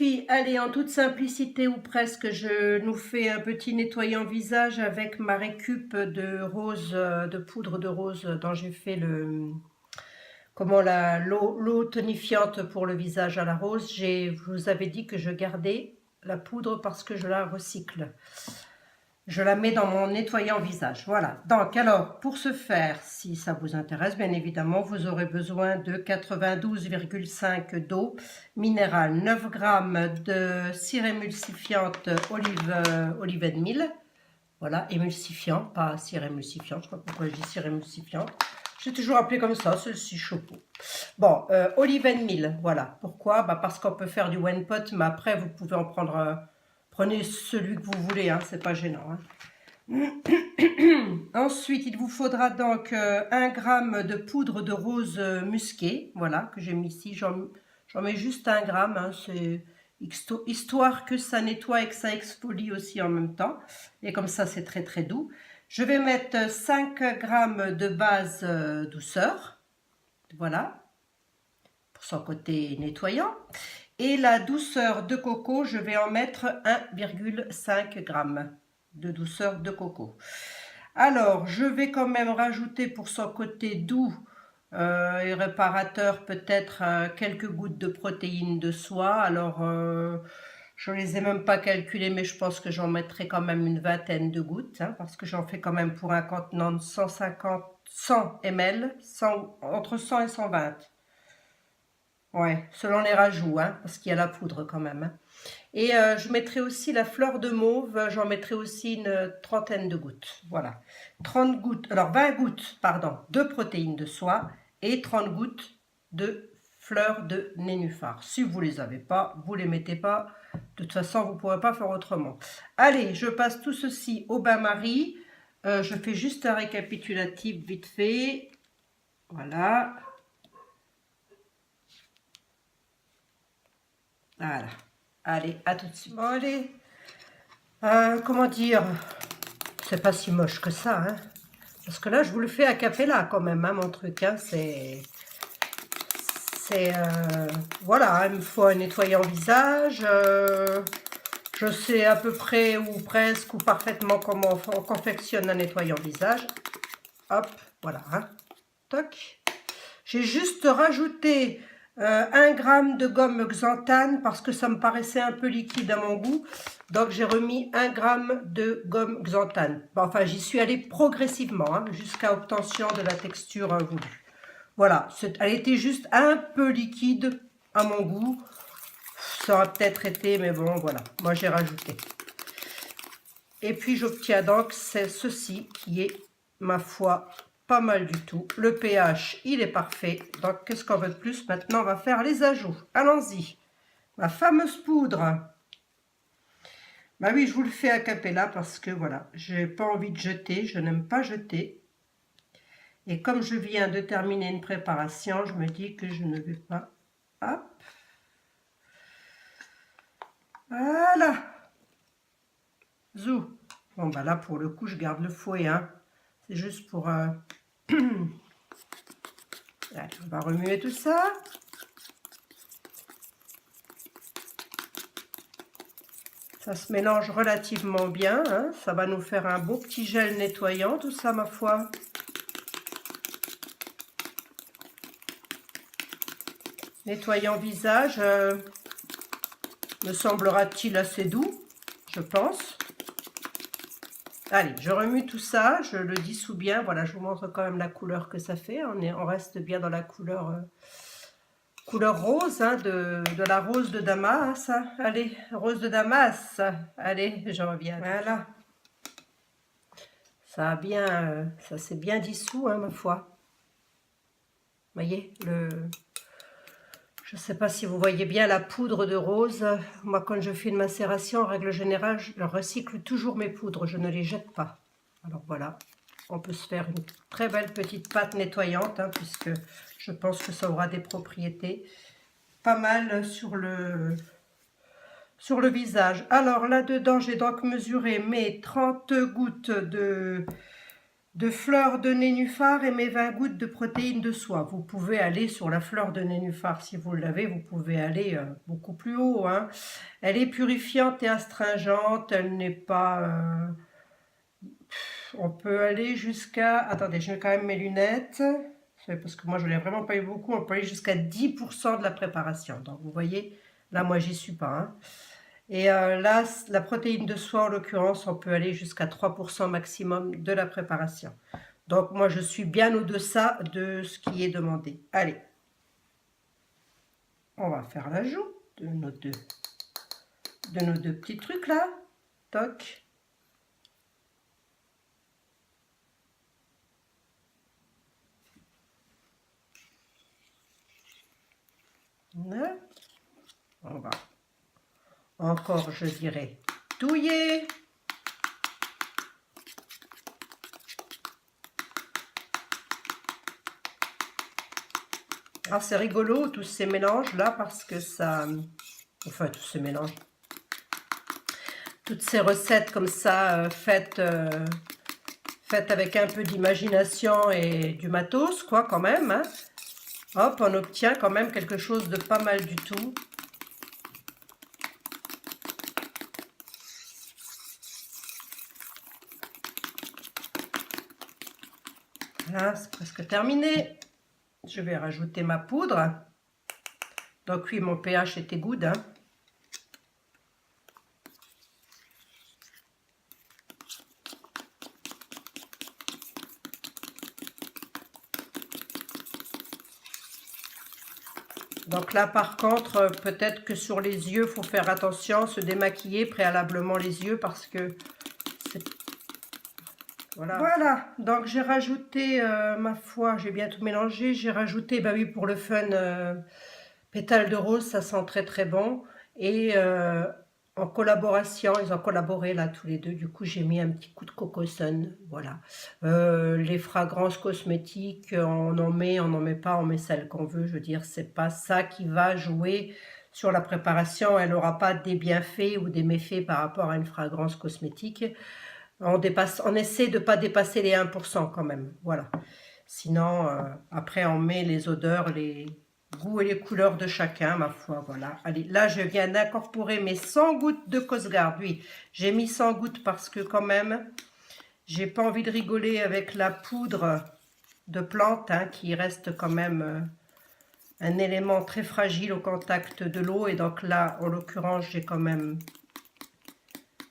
filles, allez, en toute simplicité ou presque, je nous fais un petit nettoyant visage avec ma récup de rose, de poudre de rose dont j'ai fait l'eau tonifiante pour le visage à la rose. Je vous avais dit que je gardais la poudre parce que je la recycle. Je la mets dans mon nettoyant visage. Voilà. Donc, alors, pour ce faire, si ça vous intéresse, bien évidemment, vous aurez besoin de 92,5 d'eau minérale, 9 g de cire émulsifiante olive and meal. Voilà, émulsifiant, pas cire émulsifiante. Je ne sais pas pourquoi je dis cire émulsifiante. J'ai toujours appelé comme ça, celle-ci chapeau. Bon, olive and meal, voilà. Pourquoi? Parce qu'on peut faire du one pot, mais après, vous pouvez en prendre... prenez celui que vous voulez, hein, c'est pas gênant. Hein. Ensuite, il vous faudra donc 1 g de poudre de rose musquée, voilà, que j'ai mis ici. J'en mets juste 1 g, hein, c'est histoire que ça nettoie et que ça exfolie aussi en même temps. Et comme ça, c'est très très doux. Je vais mettre 5 g de base douceur, voilà, pour son côté nettoyant. Et la douceur de coco, je vais en mettre 1,5 g de douceur de coco. Alors, je vais quand même rajouter pour son côté doux et réparateur peut-être quelques gouttes de protéines de soie. Alors, je ne les ai même pas calculées, mais je pense que j'en mettrai quand même une vingtaine de gouttes, hein, parce que j'en fais quand même pour un contenant de 100 ml, entre 100 et 120. Ouais, selon les rajouts, hein, parce qu'il y a la poudre quand même. Hein. Et je mettrai aussi la fleur de mauve, j'en mettrai aussi une trentaine de gouttes. Voilà. 30 gouttes, alors 20 gouttes, pardon, de protéines de soie et 30 gouttes de fleurs de nénuphar. Si vous ne les avez pas, vous ne les mettez pas. De toute façon, vous ne pourrez pas faire autrement. Allez, je passe tout ceci au bain-marie. Je fais juste un récapitulatif vite fait. Voilà. Voilà. Allez, à tout de suite. Bon, allez. Comment dire, c'est pas si moche que ça, hein. Parce que là, je vous le fais a cappella quand même, hein, mon truc, hein. Voilà, hein, il me faut un nettoyant visage. Je sais à peu près ou presque ou parfaitement comment on confectionne un nettoyant visage. Hop, voilà, hein. Toc. J'ai juste rajouté 1 g de gomme xanthane parce que ça me paraissait un peu liquide à mon goût. Donc j'ai remis 1 g de gomme xanthane. Bon, enfin, j'y suis allée progressivement hein, jusqu'à obtention de la texture voulue. Voilà, elle était juste un peu liquide à mon goût. Ça aurait peut-être été, mais bon, voilà. Moi, j'ai rajouté. Et puis, j'obtiens donc ceci qui est, ma foi, pas mal du tout. Le pH, il est parfait. Donc, qu'est-ce qu'on veut de plus? Maintenant, on va faire les ajouts. Allons-y. Ma fameuse poudre. Bah oui, je vous le fais a cappella parce que, voilà, j'ai pas envie de jeter. Je n'aime pas jeter. Et comme je viens de terminer une préparation, je me dis que je ne vais pas... Hop. Voilà. Zou. Bon, bah là, pour le coup, je garde le fouet, hein. C'est juste pour... Allez, on va remuer tout ça. Ça se mélange relativement bien, hein. Ça va nous faire un beau petit gel nettoyant, tout ça, ma foi. Nettoyant visage, me semblera-t-il assez doux, je pense. Allez, je remue tout ça, je le dissous bien. Voilà, je vous montre quand même la couleur que ça fait. On reste bien dans la couleur... couleur rose, hein, de la rose de Damas. Allez, rose de Damas. Allez, je reviens. Voilà. Ça s'est bien dissous, hein, ma foi. Vous voyez, je ne sais pas si vous voyez bien la poudre de rose. Moi, quand je fais une macération, en règle générale, je recycle toujours mes poudres. Je ne les jette pas. Alors voilà, on peut se faire une très belle petite pâte nettoyante, hein, puisque je pense que ça aura des propriétés pas mal sur le visage. Alors là-dedans, j'ai donc mesuré mes 30 gouttes de fleur de nénuphar et mes 20 gouttes de protéines de soie. Vous pouvez aller sur la fleur de nénuphar si vous l'avez, vous pouvez aller beaucoup plus haut, hein. Elle est purifiante et astringente, elle n'est pas... on peut aller jusqu'à... Attendez, je mets quand même mes lunettes, parce que moi je n'ai vraiment pas eu beaucoup, on peut aller jusqu'à 10% de la préparation. Donc vous voyez, là moi j'y suis pas, hein. Et là, la protéine de soie, en l'occurrence, on peut aller jusqu'à 3% maximum de la préparation. Donc, moi, je suis bien au-deçà de ce qui est demandé. Allez, on va faire l'ajout de nos deux petits trucs là. Toc. Là. On va encore, je dirais, touiller. Alors, c'est rigolo, tous ces mélanges là, parce que ça... Enfin, tous ces mélanges. Toutes ces recettes comme ça, faites avec un peu d'imagination et du matos, quoi, quand même, hein. Hop, on obtient quand même quelque chose de pas mal du tout. Là, c'est presque terminé. Je vais rajouter ma poudre. Donc oui, mon pH était good, hein. Donc là, par contre, peut-être que sur les yeux, il faut faire attention, se démaquiller préalablement les yeux parce que c'est... Voilà. Voilà, donc j'ai rajouté, ma foi, j'ai bien tout mélangé. J'ai rajouté, bah oui, pour le fun, pétales de rose, ça sent très très bon. Et en collaboration, ils ont collaboré là tous les deux. Du coup, j'ai mis un petit coup de Coco Sun. Voilà. Les fragrances cosmétiques, on en met, on n'en met pas, on met celles qu'on veut. Je veux dire, c'est pas ça qui va jouer sur la préparation. Elle n'aura pas des bienfaits ou des méfaits par rapport à une fragrance cosmétique. On essaie de ne pas dépasser les 1% quand même. Voilà. Sinon, après, on met les odeurs, les goûts et les couleurs de chacun, ma foi, voilà. Allez, là, je viens d'incorporer mes 100 gouttes de Cosgarde. Oui, j'ai mis 100 gouttes parce que quand même, j'ai pas envie de rigoler avec la poudre de plante, hein, qui reste quand même un élément très fragile au contact de l'eau. Et donc là, en l'occurrence, j'ai quand même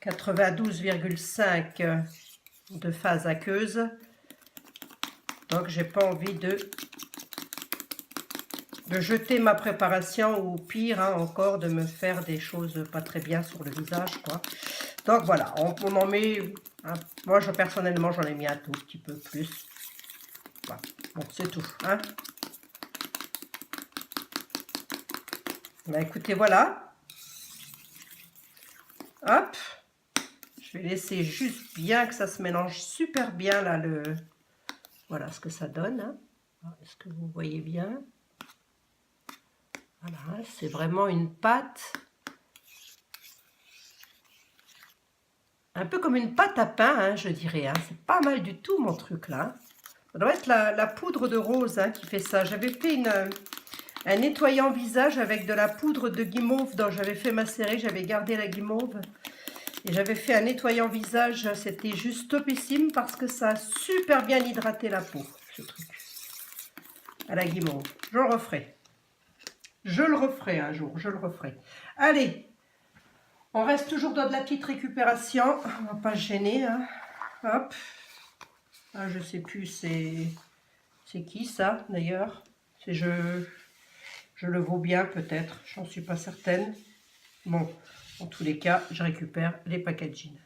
92,5 de phase aqueuse. Donc, j'ai pas envie de jeter ma préparation ou pire, hein, encore, de me faire des choses pas très bien sur le visage, quoi. Donc, voilà, on en met... Hein, moi, personnellement, j'en ai mis un tout petit peu plus. Voilà. Bon, c'est tout, hein. Bah, écoutez, voilà. Hop. Je vais laisser juste bien que ça se mélange super bien, là, Voilà ce que ça donne, hein. Est-ce que vous voyez bien? Voilà, c'est vraiment une pâte, un peu comme une pâte à pain, hein, je dirais, hein. C'est pas mal du tout mon truc là. Ça doit être la poudre de rose, hein, qui fait ça. J'avais fait un nettoyant visage avec de la poudre de guimauve dont j'avais fait macérer, j'avais gardé la guimauve. Et j'avais fait un nettoyant visage, c'était juste topissime parce que ça a super bien hydraté la peau, ce truc. À la guimauve. Je le referai. Je le referai un jour, je le referai. Allez, on reste toujours dans de la petite récupération. On va pas se gêner, hein. Hop. Ah, je sais plus, c'est qui ça d'ailleurs? C'est je le vaux bien peut-être, j'en suis pas certaine. Bon, en tous les cas, je récupère les packaging.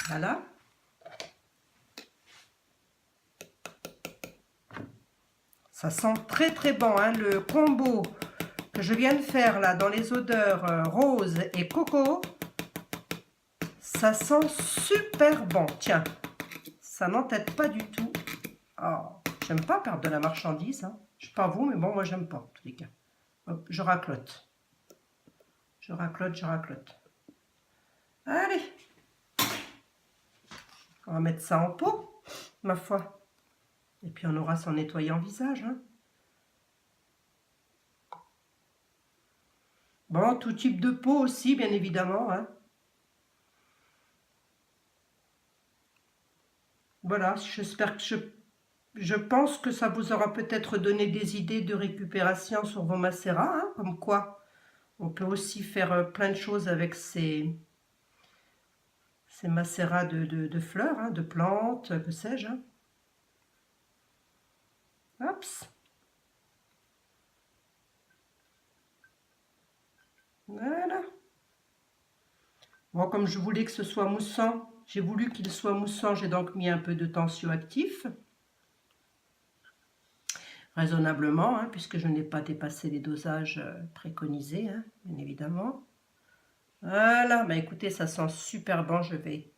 Voilà. Ça sent très très bon, hein, le combo que je viens de faire là dans les odeurs rose et coco. Ça sent super bon. Tiens, ça n'entête pas du tout. Oh, j'aime pas perdre de la marchandise, hein. Je sais pas vous, mais bon, moi j'aime pas en tous les cas. Hop, je raclote. Je raclote, je raclote. Allez. On va mettre ça en pot. ma foi. Et puis on aura son nettoyant visage. Hein. Bon, tout type de peau aussi, bien évidemment. Hein. Voilà, j'espère que je pense que ça vous aura peut-être donné des idées de récupération sur vos macérats. Hein, comme quoi, on peut aussi faire plein de choses avec ces macérats de fleurs, hein, de plantes, que sais-je. Hein. Hop. Voilà. Bon, comme je voulais que ce soit moussant, j'ai voulu qu'il soit moussant, j'ai donc mis un peu de tensioactif. Raisonnablement, hein, puisque je n'ai pas dépassé les dosages préconisés, hein, bien évidemment. Voilà, bah écoutez, ça sent super bon, je vais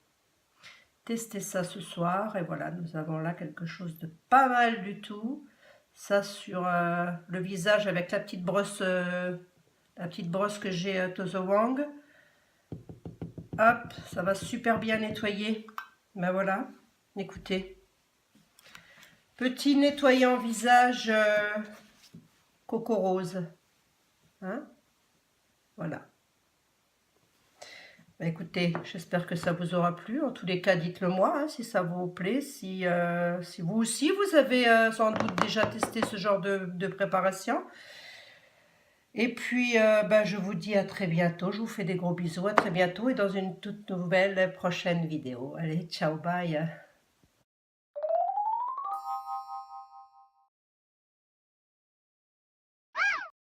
tester ça ce soir. Et voilà, nous avons là quelque chose de pas mal du tout. Ça sur le visage avec la petite brosse que j'ai Tozo Wang. Hop, ça va super bien nettoyer. Ben voilà, écoutez. Petit nettoyant visage coco rose. Hein, voilà. Ben écoutez, j'espère que ça vous aura plu. En tous les cas, dites-le moi hein, si ça vous plaît. Si vous aussi, vous avez sans doute déjà testé ce genre de préparation. Et puis, ben, je vous dis à très bientôt. Je vous fais des gros bisous. À très bientôt et dans une toute nouvelle prochaine vidéo. Allez, ciao, bye.